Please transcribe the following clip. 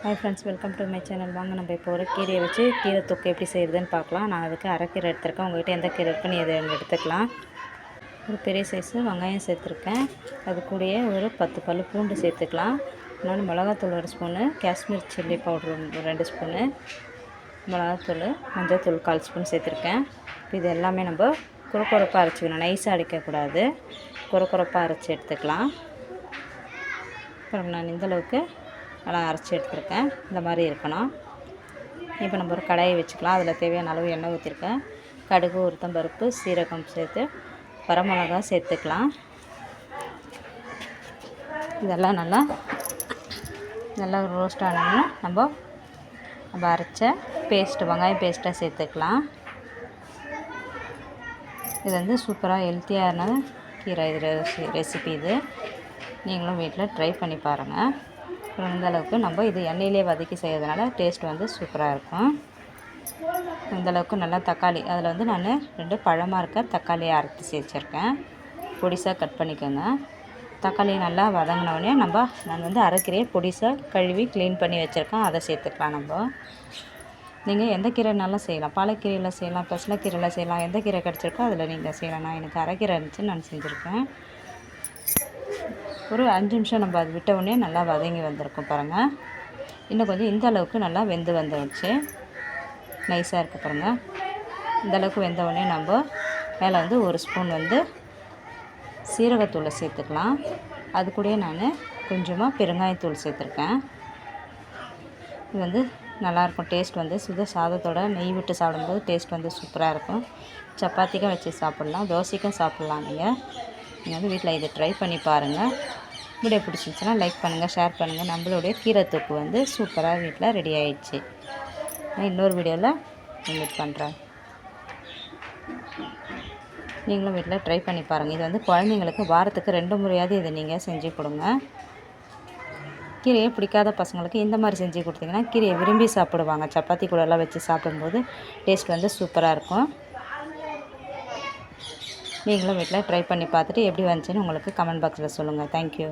Hi friends, welcome to my channel. வாங்க நம்ம இப்போ ஒரு கீரையை வச்சு கீரை தொக்கு எப்படி செய்கிறதுன்னு பார்க்கலாம். நான் அதுக்கு அரைக்கீரை எடுத்துருக்கேன். உங்கள்கிட்ட எந்த கீரை இருக்குன்னு இதை எடுத்துக்கலாம். ஒரு பெரிய சைஸு வெங்காயம் சேர்த்துருக்கேன். அது கூடயே ஒரு 10 பல் பூண்டு சேர்த்துக்கலாம். இன்னொன்று மிளகாத்தூள் 1 spoon, Kashmir chilli powder 2 spoon, மிளகாத்தூள், மஞ்சள்தூள் 1/4 ஸ்பூன் சேர்த்துருக்கேன். இது எல்லாமே நம்ம குறப்பாக அரைச்சிக்கணும். நைஸாக அரைக்கக்கூடாது, குறப்பாக அரைச்சி எடுத்துக்கலாம். அப்புறம் நான் இந்தளவுக்கு நல்லா அரைச்சி எடுத்துருக்கேன். இந்த மாதிரி இருக்கணும். இப்போ நம்ம ஒரு கடாயை வச்சுக்கலாம். அதில் தேவையான அளவு எண்ணெய் ஊற்றிருக்கேன். கடுகு, உளுத்தம்பருப்பு, சீரகம் சேர்த்து வரமிளகா சேர்த்துக்கலாம். இதெல்லாம் நல்லா ரோஸ்ட் ஆனோம்னா நம்ம அரைச்ச பேஸ்ட்டு, வெங்காய பேஸ்ட்டாக சேர்த்துக்கலாம். இது வந்து சூப்பராக ஹெல்த்தியான கீரை ரெசிபி. இது நீங்களும் வீட்டில் ட்ரை பண்ணி பாருங்கள். இந்தளவுக்கு நம்ம இது எண்ணெயிலே வதக்கி செய்கிறதுனால டேஸ்ட் வந்து சூப்பராக இருக்கும். இந்தளவுக்கு நல்லா தக்காளி, அதில் வந்து நான் 2 பழமாக இருக்க தக்காளியை அரைச்சி சேர்த்துருக்கேன். பொடிசாக கட் பண்ணிக்கோங்க. தக்காளி நல்லா வதங்கினோடனே நான் வந்து அரைக்கீரையை பொடிசாக கழுவி க்ளீன் பண்ணி வச்சுருக்கேன். அதை சேர்த்துக்கலாம். நீங்கள் எந்த கீரைனாலும் செய்யலாம். பாலக்கீரையில் செய்யலாம், பசலைக்கீரையில் செய்யலாம். எந்த கீரை கிடச்சிருக்கோ அதில் நீங்கள் செய்யலாம். நான் எனக்கு அரைக்கீரை இருந்துச்சு, நான் செஞ்சுருக்கேன். ஒரு 5 நிமிஷம் நம்ம அது விட்ட உடனே நல்லா வதங்கி வந்திருக்கும் பாருங்கள். இன்னும் கொஞ்சம் இந்த அளவுக்கு நல்லா வெந்து வந்துடுச்சு. நைஸாக இருக்குது பாருங்கள். இந்தளவுக்கு வெந்த உடனே நம்ம மேலே வந்து 1 ஸ்பூன் வந்து சீரகத்தூளை சேர்த்துக்கலாம். அது கூட நான் கொஞ்சமாக பெருங்காயத்தூள் சேர்த்துருக்கேன். இது வந்து நல்லாயிருக்கும். டேஸ்ட் வந்து சுத சாதத்தோட நெய் விட்டு சாப்பிடும்போது டேஸ்ட் வந்து சூப்பராக இருக்கும். சப்பாத்திக்கும் வச்சு சாப்பிட்லாம், தோசைக்கும் சாப்பிட்லாம். நீங்கள் வந்து வீட்டில் இதை ட்ரை பண்ணி பாருங்கள். வீடியோ பிடிச்சிருந்துச்சுன்னா லைக் பண்ணுங்கள், ஷேர் பண்ணுங்கள். நம்மளுடைய கீரை தொக்கு வந்து சூப்பராக வீட்டில் ரெடி ஆகிடுச்சு. நான் இன்னொரு வீடியோவில் மீட் பண்ணுறேன். நீங்களும் வீட்டில் ட்ரை பண்ணி பாருங்கள். இது வந்து குழந்தைங்களுக்கு வாரத்துக்கு 2 முறையாவது இதை நீங்கள் செஞ்சு கொடுங்க. கீரையை பிடிக்காத பசங்களுக்கு இந்த மாதிரி செஞ்சு கொடுத்தீங்கன்னா கீரையை விரும்பி சாப்பிடுவாங்க. சப்பாத்தி கூடலாம் வச்சு சாப்பிடும்போது டேஸ்ட் வந்து சூப்பராக இருக்கும். நீங்களும் வீட்டில் ட்ரை பண்ணி பார்த்துட்டு எப்படி வந்துச்சுன்னு உங்களுக்கு கமெண்ட் பாக்ஸில் சொல்லுங்கள். தேங்க்யூ.